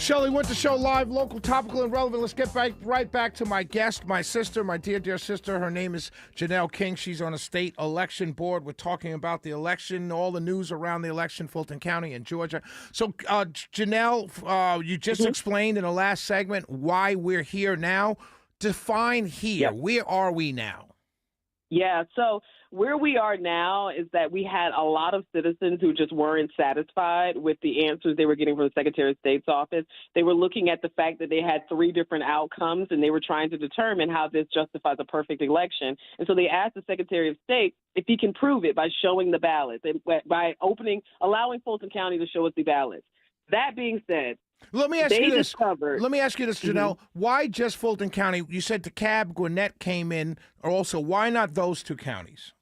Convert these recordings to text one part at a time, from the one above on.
Shelley Winter Show live, local, topical, and relevant. Let's get right back to my guest, my sister, my dear sister. Her name is Janelle King. She's on a state election board. We're talking about the election, all the news around the election, Fulton County and Georgia. So, Janelle, you just explained in the last segment why we're here now. Define here. Yep. Where are we now? Yeah, so where we are now is that we had a lot of citizens who just weren't satisfied with the answers they were getting from the Secretary of State's office. They were looking at the fact that they had 3 different outcomes, and they were trying to determine how this justifies a perfect election. And so they asked the Secretary of State if he can prove it by showing the ballots, and by allowing Fulton County to show us the ballots. That being said, Let me ask you this, Mm-hmm. Janelle. Why just Fulton County? You said DeKalb, Gwinnett came in also. Why not those 2 counties?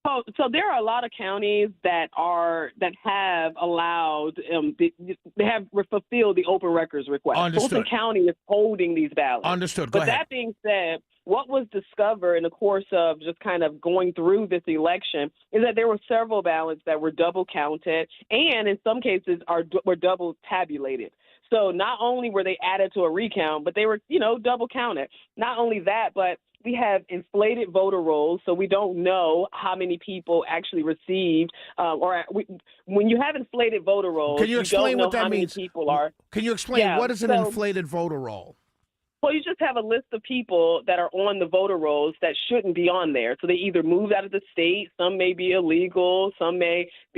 Oh, so there are a lot of counties that have allowed they have fulfilled the open records request. Understood. Fulton County is holding these ballots. Understood. Go But ahead. that being said, what was discovered in the course of just kind of going through this election is that there were several ballots that were double counted, and in some cases were double tabulated. So not only were they added to a recount, but they were, double counted. Not only that, but we have inflated voter rolls, so we don't know how many people actually received. When you have inflated voter rolls, Can you explain don't know what that how means? many people are. Can you explain what is an so- inflated voter roll? Well, you just have a list of people that are on the voter rolls that shouldn't be on there. So they either moved out of the state, some may be illegal, some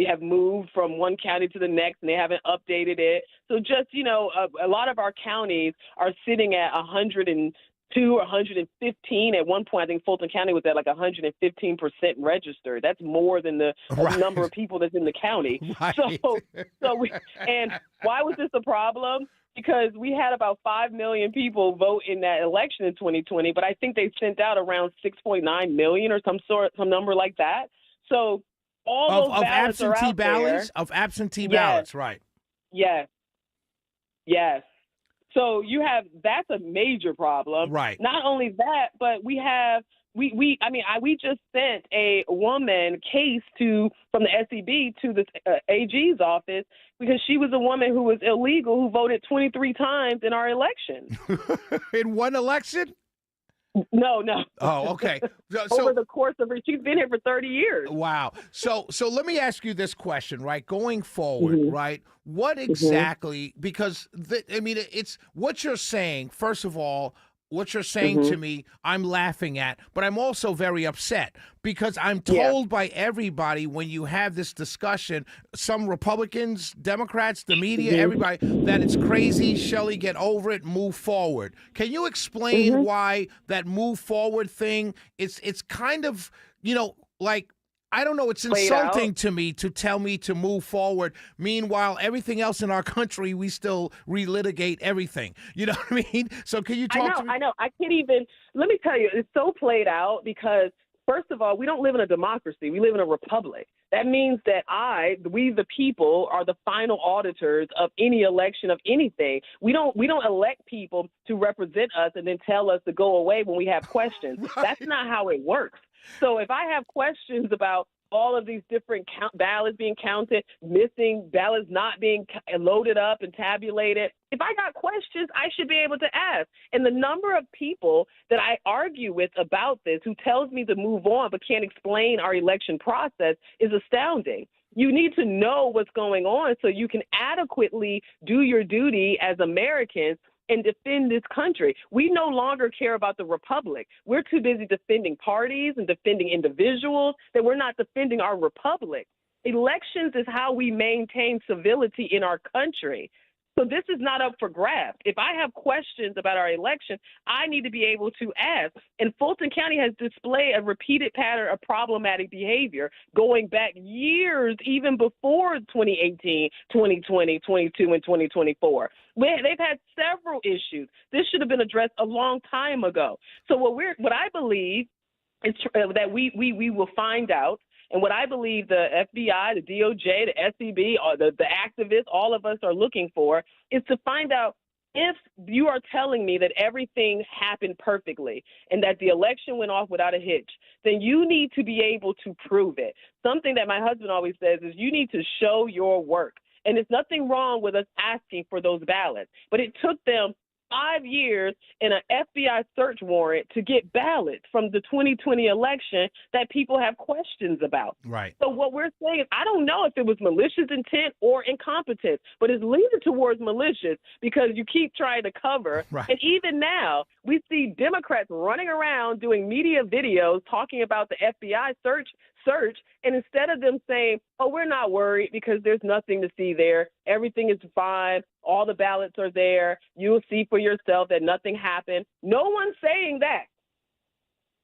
have moved from one county to the next and they haven't updated it. So just, a lot of our counties are sitting at 102 or 115. At one point, I think Fulton County was at like 115% registered. That's more than the number of people that's in the county. Right. And why was this a problem? Because we had about 5 million people vote in that election in 2020, but I think they sent out around 6.9 million or some number like that. So all those ballots are out there. Of absentee ballots, right? Yes. So that's a major problem. Right. Not only that, but we just sent a woman case from the SEB to the AG's office because she was a woman who was illegal who voted 23 times in our election. In one election? No. Oh, okay. Over the course of she's been here for 30 years. Wow. So let me ask you this question, right? Going forward, right? What exactly? Because it's what you're saying. First of all, what you're saying to me, I'm laughing at, but I'm also very upset because I'm told by everybody when you have this discussion, some Republicans, Democrats, the media, everybody, that it's crazy. Shelley, get over it, move forward. Can you explain why that move forward thing, it's kind of, like, I don't know, it's insulting to me to tell me to move forward. Meanwhile, everything else in our country, we still relitigate everything. You know what I mean? So can you talk to me? I know. I can't even, let me tell you, it's so played out because, first of all, we don't live in a democracy. We live in a republic. That means that we the people, are the final auditors of any election of anything. We don't elect people to represent us and then tell us to go away when we have questions. Right. That's not how it works. So if I have questions about all of these different ballots being counted, missing ballots not being loaded up and tabulated, if I got questions, I should be able to ask. And the number of people that I argue with about this who tells me to move on but can't explain our election process is astounding. You need to know what's going on so you can adequately do your duty as Americans and defend this country. We no longer care about the republic. We're too busy defending parties and defending individuals that we're not defending our republic. Elections is how we maintain civility in our country. So this is not up for grabs. If I have questions about our election, I need to be able to ask. And Fulton County has displayed a repeated pattern of problematic behavior going back years, even before 2018, 2020, 22, and 2024. They've had several issues. This should have been addressed a long time ago. So what I believe is that we will find out. And what I believe the FBI, the DOJ, the SEB, or the activists, all of us are looking for is to find out if you are telling me that everything happened perfectly and that the election went off without a hitch, then you need to be able to prove it. Something that my husband always says is you need to show your work. And there's nothing wrong with us asking for those ballots. But it took them 5 years and an FBI search warrant to get ballots from the 2020 election that people have questions about. Right. So what we're saying is, I don't know if it was malicious intent or incompetence, but it's leaning towards malicious because you keep trying to cover. Right. And even now, we see Democrats running around doing media videos talking about the FBI search, and instead of them saying, oh, we're not worried because there's nothing to see there, everything is fine, all the ballots are there, you'll see for yourself that nothing happened. No one's saying that.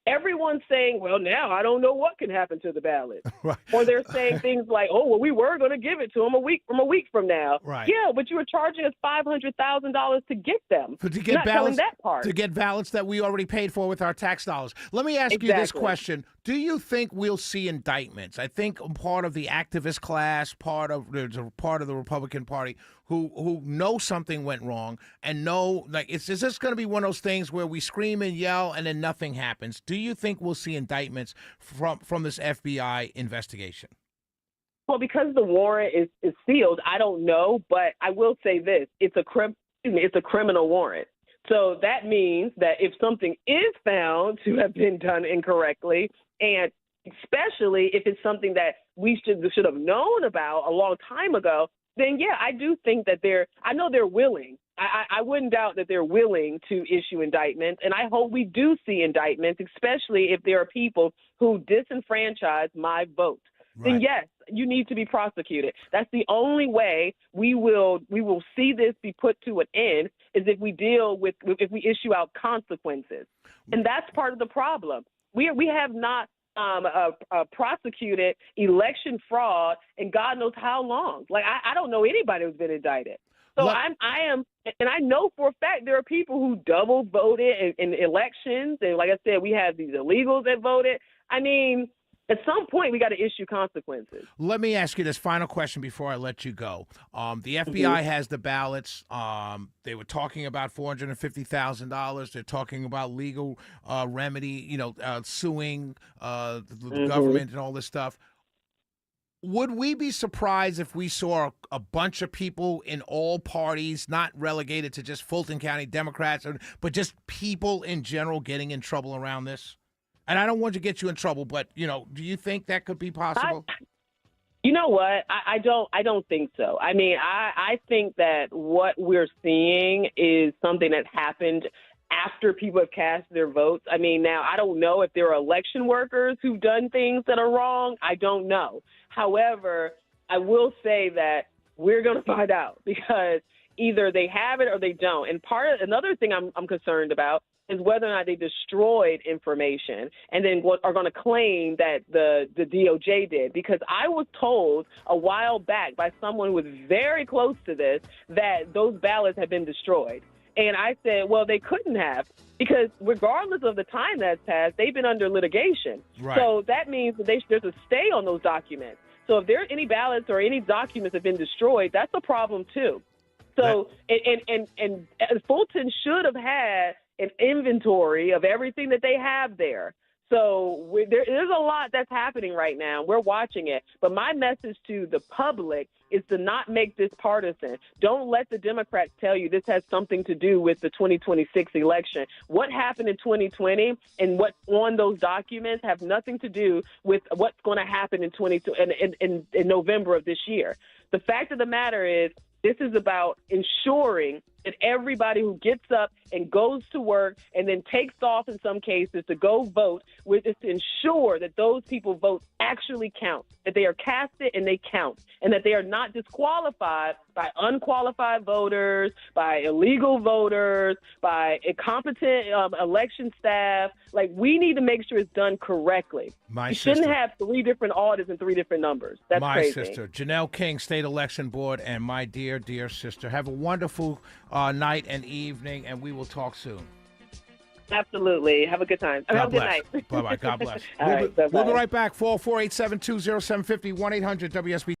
Everyone's saying, well, now I don't know what can happen to the ballot. Right. Or they're saying things like, oh, well, we were going to give it to them a week from now. Right. Yeah, but you were charging us $500,000 to get them. To get Not telling ballots, that part. to get ballots that we already paid for with our tax dollars. Let me ask you this question. Do you think we'll see indictments? I think part of the activist class, there's a part of the Republican Party who know something went wrong and know, like, is this going to be one of those things where we scream and yell and then nothing happens? Do you think we'll see indictments from this FBI investigation? Well, because the warrant is sealed, I don't know, but I will say this: it's a criminal warrant. So that means that if something is found to have been done incorrectly, and especially if it's something that we should have known about a long time ago, then yeah, I do think that I know they're willing. I wouldn't doubt that they're willing to issue indictments, and I hope we do see indictments, especially if there are people who disenfranchise my vote. Right. Then yes, you need to be prosecuted. That's the only way we will see this be put to an end, is if we if we issue out consequences. And that's part of the problem. We have not prosecuted election fraud in God knows how long. Like, I don't know anybody who's been indicted. So I am, and I know for a fact there are people who double voted in elections. And like I said, we have these illegals that voted. I mean, at some point, we got to issue consequences. Let me ask you this final question before I let you go. The FBI has the ballots. They were talking about $450,000. They're talking about legal remedy, suing the government and all this stuff. Would we be surprised if we saw a bunch of people in all parties, not relegated to just Fulton County Democrats, but just people in general getting in trouble around this? And I don't want to get you in trouble, but, do you think that could be possible? You know what? I don't think so. I mean, I think that what we're seeing is something that happened after people have cast their votes. I mean, now, I don't know if there are election workers who've done things that are wrong. I don't know. However, I will say that we're going to find out, because either they have it or they don't. And another thing I'm concerned about is whether or not they destroyed information and then are going to claim that the DOJ did. Because I was told a while back by someone who was very close to this that those ballots had been destroyed. And I said, well, they couldn't have, because regardless of the time that's passed, they've been under litigation. Right. So that means that there's a stay on those documents. So if there are any ballots or any documents have been destroyed, that's a problem too. So and Fulton should have had an inventory of everything that they have there. So there's a lot that's happening right now. We're watching it. But my message to the public is to not make this partisan. Don't let the Democrats tell you this has something to do with the 2026 election. What happened in 2020 and what's on those documents have nothing to do with what's going to happen in November of this year. The fact of the matter is, this is about ensuring that everybody who gets up and goes to work and then takes off in some cases to go vote, is to ensure that those people vote actually count, that they are casted and they count, and that they are not disqualified by unqualified voters, by illegal voters, by incompetent election staff. Like, we need to make sure it's done correctly. You shouldn't have 3 different audits and 3 different numbers. That's crazy. My sister, Janelle King, State Election Board, and my dear, dear sister. Have a wonderful night and evening, and we will talk soon. Absolutely. Have a good time. Have a good night. Bye-bye. God bless. We'll be right back. 404-872-0750, 1-800-WSB.